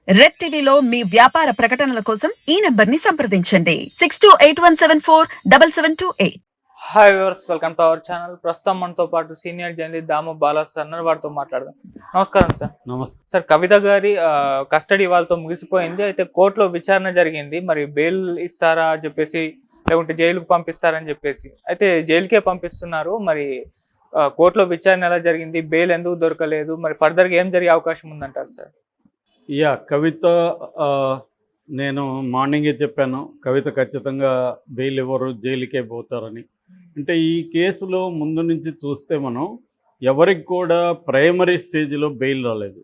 Red టీవీలో మీ వ్యాపార ప్రకటనల కోసం ఈ నంబర్ ని సంప్రదించండి 6281747728. Hi viewers, welcome to our channel. ప్రస్తుతం మనతో పాటు సీనియర్ జర్నలిస్ట్ దాము బాలా సార్ అన్నారు, వారితో మాట్లాడదాం. నమస్కారం సార్. నమస్తే సార్, కవిత గారి కస్టడీ వాళ్ళతో ముగిసిపోయింది. అయితే కోర్టులో విచారణ జరిగింది. మరి బెయిల్ ఇస్తారా అని చెప్పేసి, లేకుంటే జైలుకు పంపిస్తారని చెప్పేసి. అయితే జైలుకే పంపిస్తున్నారు. మరి కోర్టులో విచారణ ఎలా జరిగింది, బెయిల్ ఎందుకు దొరకలేదు, మరి ఫర్దర్గా ఏం జరిగే అవకాశం ఉందంటారు సార్? కవిత నేను మార్నింగే చెప్పాను, కవిత ఖచ్చితంగా బెయిల్ ఇవ్వరు, జైలుకే పోతారని. అంటే ఈ కేసులో ముందు నుంచి చూస్తే మనం ఎవరికి కూడా ప్రైమరీ స్టేజ్లో బెయిల్ రాలేదు.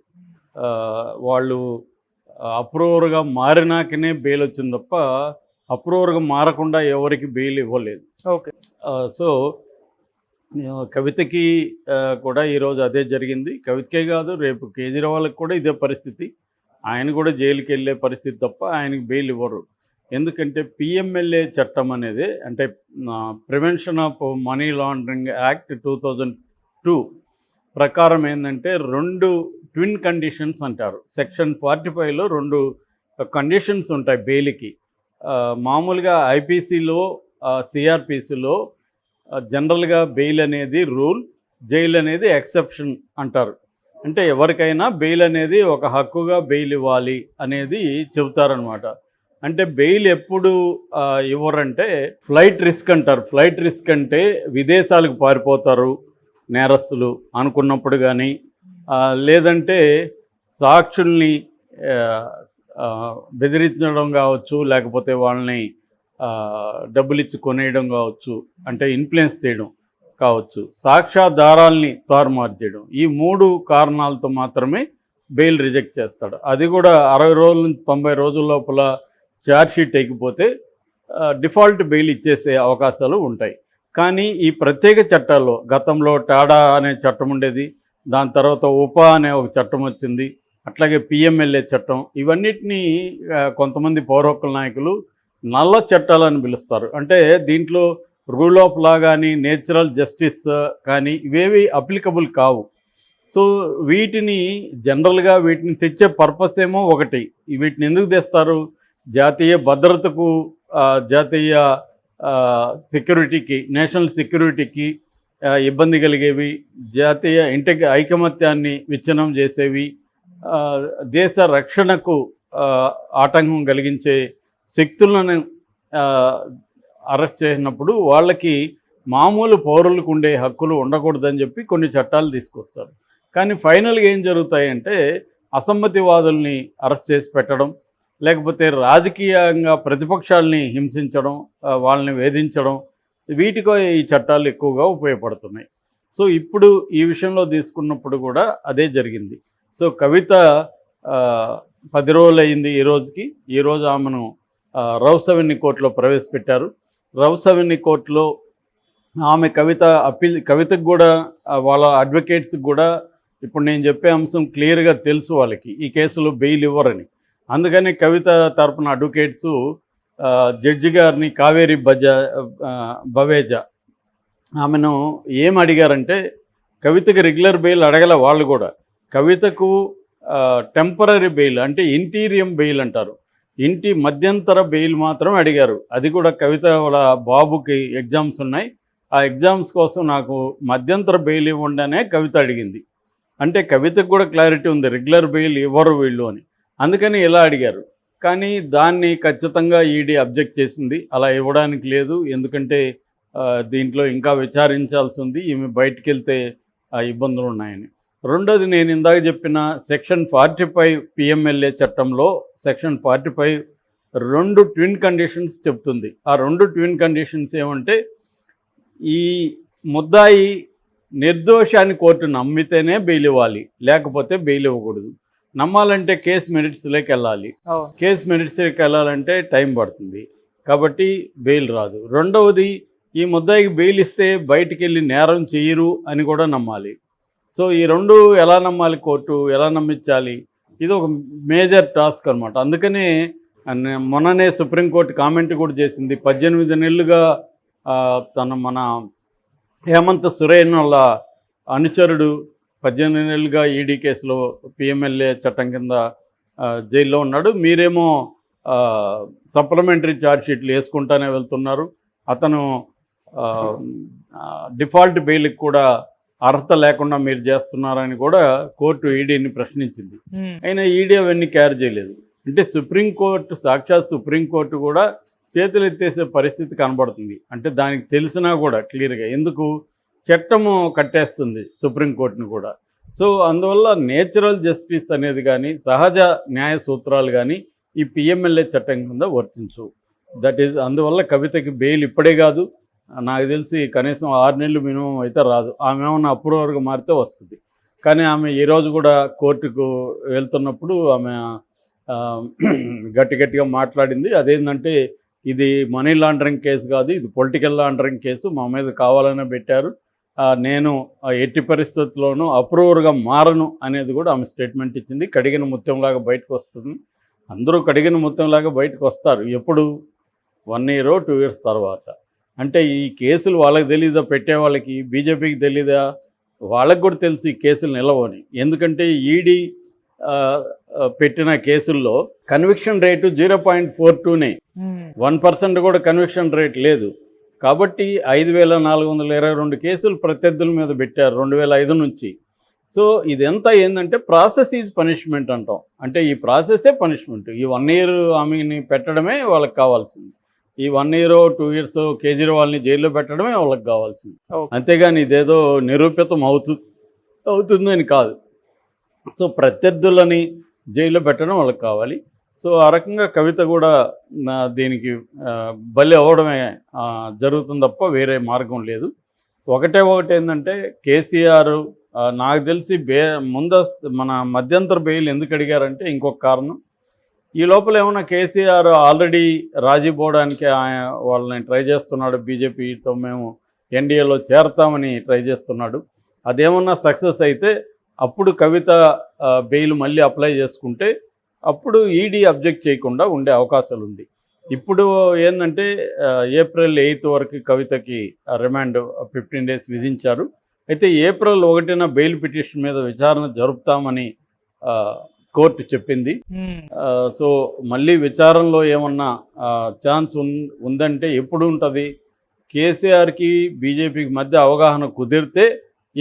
వాళ్ళు అప్రూవర్గా మారినాకనే బెయిల్ వచ్చింది తప్ప అప్రూవర్గా మారకుండా ఎవరికి బెయిల్ ఇవ్వలేదు. ఓకే. సో కవితకి కూడా ఈరోజు అదే జరిగింది. కవితకే కాదు, రేపు కేజ్రీవాల్కి కూడా ఇదే పరిస్థితి. ఆయన కూడా జైలుకి వెళ్ళే పరిస్థితి తప్ప ఆయనకి బెయిల్ ఇవ్వరు. ఎందుకంటే పిఎంఎల్ఏ చట్టం అనేది, అంటే prevention of money laundering act 2002 ప్రకారం ఏంటంటే 2 ట్విన్ కండిషన్స్ అంటారు. సెక్షన్ 45లో 2 కండిషన్స్ ఉంటాయి బెయిల్కి. మామూలుగా ఐపీసీలో, సిఆర్పిసిలో జనరల్గా బెయిల్ అనేది రూల్, జైలు అనేది ఎక్సెప్షన్ అంటారు. అంటే ఎవరికైనా బెయిల్ అనేది ఒక హక్కుగా బెయిల్ ఇవ్వాలి అనేది చెబుతారనమాట. అంటే బెయిల్ ఎప్పుడు ఇవ్వరంటే ఫ్లైట్ రిస్క్ అంటారు. ఫ్లైట్ రిస్క్ అంటే విదేశాలకు పారిపోతారు నేరస్తులు అనుకున్నప్పుడు కానీ, లేదంటే సాక్షుల్ని బెదిరించడం కావచ్చు, లేకపోతే వాళ్ళని డబ్బులు ఇచ్చి కొనేయడం కావచ్చు, అంటే ఇన్ఫ్లుయెన్స్ చేయడం కావచ్చు, సాక్ష్యాధారాల్ని తారుమారు చేయడం, ఈ 3 కారణాలతో మాత్రమే బెయిల్ రిజెక్ట్ చేస్తాడు. అది కూడా 60 రోజుల నుంచి 90 రోజుల లోపల ఛార్జ్షీట్ ఎక్కిపోతే డిఫాల్ట్ బెయిల్ ఇచ్చేసే అవకాశాలు ఉంటాయి. కానీ ఈ ప్రత్యేక చట్టాల్లో గతంలో టాడా అనే చట్టం ఉండేది, దాని తర్వాత ఉపా అనే ఒక చట్టం వచ్చింది, అట్లాగే పిఎంఎల్ఏ చట్టం, ఇవన్నిటినీ కొంతమంది పౌర హక్కుల నాయకులు నల్ల చట్టాలని పిలుస్తారు. అంటే దీంట్లో రూల్ ఆఫ్ లా కానీ, నేచురల్ జస్టిస్ కానీ ఇవేవి అప్లికబుల్ కావు. సో వీటిని జనరల్గా వీటిని తెచ్చే పర్పస్ ఏమో ఒకటి. వీటిని ఎందుకు తెస్తారు? జాతీయ భద్రతకు, జాతీయ సెక్యూరిటీకి, నేషనల్ సెక్యూరిటీకి ఇబ్బంది కలిగేవి, జాతీయ ఐకమత్యాన్ని విచ్ఛిన్నం చేసేవి, దేశ రక్షణకు ఆటంకం కలిగించే శక్తులను అరెస్ట్ చేసినప్పుడు వాళ్ళకి మామూలు పౌరులకు ఉండే హక్కులు ఉండకూడదని చెప్పి కొన్ని చట్టాలు తీసుకొస్తారు. కానీ ఫైనల్గా ఏం జరుగుతాయంటే అసమ్మతివాదుల్ని అరెస్ట్ చేసి పెట్టడం, లేకపోతే రాజకీయంగా ప్రతిపక్షాలని హింసించడం, వాళ్ళని వేధించడం, వీటికో ఈ చట్టాలు ఎక్కువగా ఉపయోగపడుతున్నాయి. సో ఇప్పుడు ఈ విషయంలో తీసుకున్నప్పుడు కూడా అదే జరిగింది. సో కవిత 10 రోజులు అయింది ఈ రోజుకి. ఈరోజు ఆమెను రౌస్ అవెన్యూ కోర్టులో ప్రవేశపెట్టారు. రౌస్ అవెన్యూ కోర్టులో ఆమె కవితకు కూడా వాళ్ళ అడ్వకేట్స్కి కూడా ఇప్పుడు నేను చెప్పే అంశం క్లియర్గా తెలుసు వాళ్ళకి, ఈ కేసులో బెయిల్ ఇవ్వరని. అందుకని కవిత తరపున అడ్వకేట్సు జడ్జి గారిని, కావేరి బవేజా, ఆమెను ఏం అడిగారంటే, కవితకు రెగ్యులర్ బెయిల్ అడగల వాళ్ళు కూడా, కవితకు టెంపరరీ బెయిల్ అంటే ఇంటీరియం బెయిల్ అంటారు, ఇంటి మధ్యంతర బెయిల్ మాత్రం అడిగారు. అది కూడా కవిత వాళ్ళ బాబుకి ఎగ్జామ్స్ ఉన్నాయి, ఆ ఎగ్జామ్స్ కోసం నాకు మధ్యంతర బెయిల్ ఇవ్వండి అనే కవిత అడిగింది. అంటే కవితకు కూడా క్లారిటీ ఉంది, రెగ్యులర్ బెయిల్ ఇవ్వరు వీళ్ళు అని. అందుకని ఇలా అడిగారు. కానీ దాన్ని ఖచ్చితంగా ఈడీ అబ్జెక్ట్ చేసింది, అలా ఇవ్వడానికి లేదు, ఎందుకంటే దీంట్లో ఇంకా విచారించాల్సి ఉంది, ఈమె బయటికి వెళ్తే ఇబ్బందులు ఉన్నాయని. రెండోది, నేను ఇందాక చెప్పిన సెక్షన్ 45 పిఎంఎల్ఏ చట్టంలో సెక్షన్ 45 2 ట్విన్ కండిషన్స్ చెప్తుంది. ఆ 2 ట్విన్ కండిషన్స్ ఏమంటే, ఈ ముద్దాయి నిర్దోషాన్ని కోర్టు నమ్మితేనే బెయిల్ ఇవ్వాలి, లేకపోతే బెయిల్ ఇవ్వకూడదు. నమ్మాలంటే కేసు మెరిట్స్లోకి వెళ్ళాలి, కేసు మెరిట్స్లోకి వెళ్ళాలంటే టైం పడుతుంది, కాబట్టి బెయిల్ రాదు. రెండవది, ఈ ముద్దాయికి బెయిల్ ఇస్తే బయటికి వెళ్ళి నేరం చేయరు అని కూడా నమ్మాలి. సో ఈ 2 ఎలా నమ్మాలి, కోర్టు ఎలా నమ్మించాలి, ఇది ఒక మేజర్ టాస్క్ అనమాట. అందుకనే మొన్ననే సుప్రీంకోర్టు కామెంట్ కూడా చేసింది. 18 నెలలుగా మన హేమంత్ సోరెన్ వాళ్ళ అనుచరుడు 18 నెలలుగా ఈడీ కేసులో పిఎంఎల్ఏ చట్టం కింద జైల్లో ఉన్నాడు, మీరేమో సప్లిమెంటరీ ఛార్జ్ షీట్లు వేసుకుంటానే వెళ్తున్నారు, అతను డిఫాల్ట్ బెయిల్కి కూడా అర్హత లేకుండా మీరు చేస్తున్నారని కూడా కోర్టు ఈడీని ప్రశ్నించింది. అయినా ఈడీ అవన్నీ క్యారీ చేయలేదు. అంటే సుప్రీంకోర్టు, సాక్షాత్ సుప్రీంకోర్టు కూడా చేతులు ఎత్తేసే పరిస్థితి కనబడుతుంది. అంటే దానికి తెలిసినా కూడా క్లియర్గా, ఎందుకు చట్టము కట్టేస్తుంది సుప్రీంకోర్టుని కూడా. సో అందువల్ల నేచురల్ జస్టిస్ అనేది కానీ, సహజ న్యాయ సూత్రాలు కానీ ఈ పిఎంఎల్ఏ చట్టం కింద వర్తించు. దట్ ఈజ్, అందువల్ల కవితకి బెయిల్ ఇప్పుడే కాదు, నాకు తెలిసి కనీసం 6 నెలలు మినిమం అయితే రాదు. ఆమె ఏమన్నా అప్రూవర్గా మారితే వస్తుంది. కానీ ఆమె ఈరోజు కూడా కోర్టుకు వెళ్తున్నప్పుడు ఆమె గట్టిగా మాట్లాడింది. అదేంటంటే, ఇది మనీ లాండరింగ్ కేసు కాదు, ఇది పొలిటికల్ లాండరింగ్ కేసు, మా మీద కావాలనే పెట్టారు, నేను ఎట్టి పరిస్థితుల్లోనూ అప్రూవర్గా మారను అనేది కూడా ఆమె స్టేట్మెంట్ ఇచ్చింది. కడిగిన ముత్యంలాగా బయటకు వస్తుంది. అందరూ కడిగిన ముత్యంలాగా బయటకు వస్తారు ఎప్పుడు? 1 year 2 years తర్వాత. అంటే ఈ కేసులు వాళ్ళకి తెలీదా? పెట్టే వాళ్ళకి, బీజేపీకి తెలీదా? వాళ్ళకు కూడా తెలుసు ఈ కేసులు నిలవని. ఎందుకంటే ఈడీ పెట్టిన కేసుల్లో కన్విక్షన్ రేటు 0.42నే, 1% కూడా కన్విక్షన్ రేట్ లేదు. కాబట్టి 5422 కేసులు ప్రత్యర్థుల మీద పెట్టారు 2005 నుంచి. సో ఇదంతా ఏంటంటే ప్రాసెస్ ఈజ్ పనిష్మెంట్ అంటాం. అంటే ఈ ప్రాసెసే పనిష్మెంట్. ఈ 1 year ఆమెని పెట్టడమే వాళ్ళకి కావాల్సింది. ఈ 1 year 2 years కేజ్రీవాల్ని జైల్లో పెట్టడమే వాళ్ళకి కావాల్సింది. అంతేగాని ఇదేదో నిరూపితం అవుతుందని కాదు. సో ప్రత్యర్థులని జైల్లో పెట్టడం వాళ్ళకి కావాలి. సో ఆ రకంగా కవిత కూడా దీనికి బలి అవ్వడమే జరుగుతుంది తప్ప వేరే మార్గం లేదు. ఒకటి ఏంటంటే, కేసీఆర్ నాకు తెలిసి ముందస్తు మన మధ్యంతర బెయిల్ ఎందుకు అడిగారంటే ఇంకొక కారణం, ఈ లోపల ఏమన్నా కేసీఆర్ ఆల్రెడీ రాజీ పోవడానికి వాళ్ళని ట్రై చేస్తున్నాడు, బీజేపీతో మేము ఎన్డీఏలో చేరతామని ట్రై చేస్తున్నాడు. అదేమన్నా సక్సెస్ అయితే అప్పుడు కవిత బెయిల్ మళ్ళీ అప్లై చేసుకుంటే అప్పుడు ఈడీ అబ్జెక్ట్ చేయకుండా ఉండే అవకాశాలు ఉంది. ఇప్పుడు ఏంటంటే April 8 వరకు కవితకి రిమాండ్ 15 days విధించారు. అయితే April 1న బెయిల్ పిటిషన్ మీద విచారణ జరుపుతామని కోర్టు చెప్పింది. సో మళ్ళీ విచారణలో ఏమన్నా ఛాన్స్ ఉందంటే ఎప్పుడు ఉంటుంది? కేసీఆర్కి బీజేపీకి మధ్య అవగాహన కుదిరితే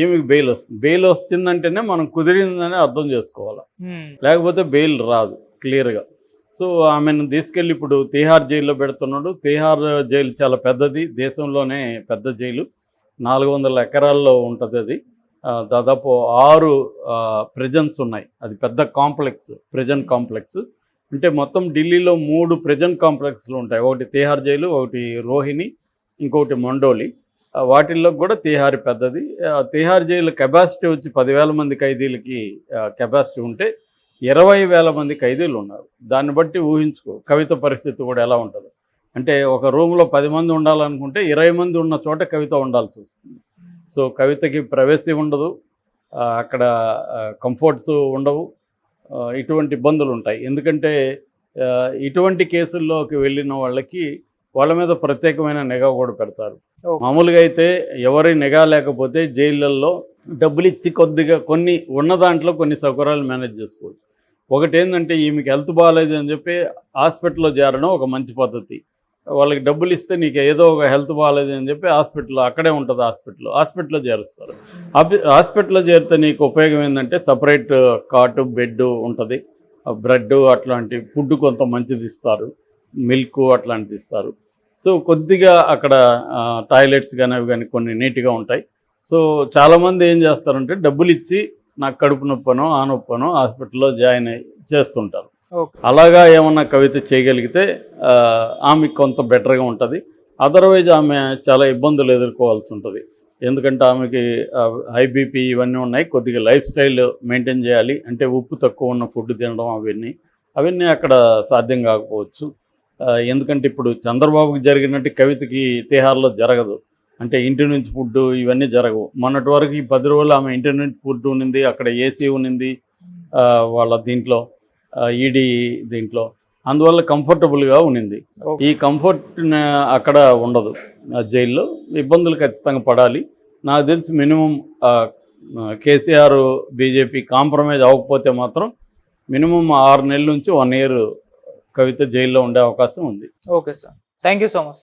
ఈమెకి బెయిల్ వస్తుంది. బెయిల్ వస్తుందంటేనే మనం కుదిరిందని అర్థం చేసుకోవాలి, లేకపోతే బెయిల్ రాదు క్లియర్గా. సో ఆమెను తీసుకెళ్ళి ఇప్పుడు తిహార్ జైల్లో పెడుతున్నాడు. తిహార్ జైలు చాలా పెద్దది, దేశంలోనే పెద్ద జైలు, 400 ఎకరాల్లో ఉంటుంది అది. దాదాపు 6 ప్రిజన్స్ ఉన్నాయి. అది పెద్ద కాంప్లెక్స్, ప్రిజన్ కాంప్లెక్స్. అంటే మొత్తం ఢిల్లీలో 3 ప్రిజన్ కాంప్లెక్స్లు ఉంటాయి. ఒకటి తిహార్ జైలు, ఒకటి రోహిణి, ఇంకొకటి మండోలి. వాటిల్లో కూడా తిహార్ పెద్దది. తిహార్ జైలు కెపాసిటీ వచ్చి 10,000 మంది ఖైదీలకి కెపాసిటీ ఉంటే 20,000 మంది ఖైదీలు ఉన్నారు. దాన్ని బట్టి ఊహించుకో కవిత పరిస్థితి కూడా ఎలా ఉంటుంది. అంటే ఒక రూమ్లో 10 మంది ఉండాలనుకుంటే 20 మంది ఉన్న చోట కవిత ఉండాల్సి వస్తుంది. సో కవితకి ప్రైవసీ ఉండదు, అక్కడ కంఫర్ట్స్ ఉండవు, ఇటువంటి ఇబ్బందులు ఉంటాయి. ఎందుకంటే ఇటువంటి కేసుల్లోకి వెళ్ళిన వాళ్ళ మీద ప్రత్యేకమైన నిఘా కూడా పెడతారు. మామూలుగా అయితే ఎవరి నిఘా లేకపోతే జైళ్ళల్లో డబ్బులు ఇచ్చి కొద్దిగా కొన్ని ఉన్న దాంట్లో కొన్ని సౌకర్యాలు మేనేజ్ చేసుకోవచ్చు. ఒకటి ఏంటంటే, ఈమెకి హెల్త్ బాగాలేదు అని చెప్పి హాస్పిటల్లో చేరడం ఒక మంచి పద్ధతి. వాళ్ళకి డబ్బులు ఇస్తే నీకు ఏదో ఒక హెల్త్ బాగాలేదు అని చెప్పి హాస్పిటల్లో, అక్కడే ఉంటుంది హాస్పిటల్లో చేరుస్తారు. హాస్పిటల్లో చేరితే నీకు ఉపయోగం ఏంటంటే సపరేట్ కాటు, బెడ్ ఉంటుంది, బ్రెడ్ అట్లాంటి ఫుడ్ కొంత మంచిది ఇస్తారు, మిల్క్ అట్లాంటిది ఇస్తారు. సో కొద్దిగా అక్కడ టాయిలెట్స్ కానీ అవి కానీ కొన్ని నీట్గా ఉంటాయి. సో చాలామంది ఏం చేస్తారంటే డబ్బులు ఇచ్చి నాకు కడుపు నొప్పనో ఆ నొప్పనో హాస్పిటల్లో జాయిన్ చేస్తుంటారు. అలాగా ఏమన్నా కవిత చేయగలిగితే ఆమెకు కొంత బెటర్గా ఉంటుంది. అదర్వైజ్ ఆమె చాలా ఇబ్బందులు ఎదుర్కోవాల్సి ఉంటుంది. ఎందుకంటే ఆమెకి హై బీపీ ఇవన్నీ ఉన్నాయి, కొద్దిగా లైఫ్ స్టైల్ మెయింటైన్ చేయాలి. అంటే ఉప్పు తక్కువ ఉన్న ఫుడ్ తినడం అవన్నీ అక్కడ సాధ్యం కాకపోవచ్చు. ఎందుకంటే ఇప్పుడు చంద్రబాబుకి జరిగినట్టు కవితకి తిహార్లో జరగదు. అంటే ఇంటి నుంచి ఫుడ్ ఇవన్నీ జరగవు. మొన్నటి వరకు ఈ 10 రోజులు ఆమె ఇంటి నుంచి ఫుడ్ ఉన్నింది, అక్కడ ఏసీ ఉన్నింది వాళ్ళ దీంట్లో, ఈడీ దీంట్లో, అందువల్ల కంఫర్టబుల్గా ఉన్నింది. ఈ కంఫర్ట్ అక్కడ ఉండదు. జైల్లో ఇబ్బందులు ఖచ్చితంగా పడాలి. నాకు తెలిసి మినిమం కేసీఆర్ బీజేపీ కాంప్రమైజ్ అవ్వకపోతే మాత్రం మినిమం 6 నెలల నుంచి 1 ఇయర్ కవిత జైల్లో ఉండే అవకాశం ఉంది. Okay sir, thank you so much.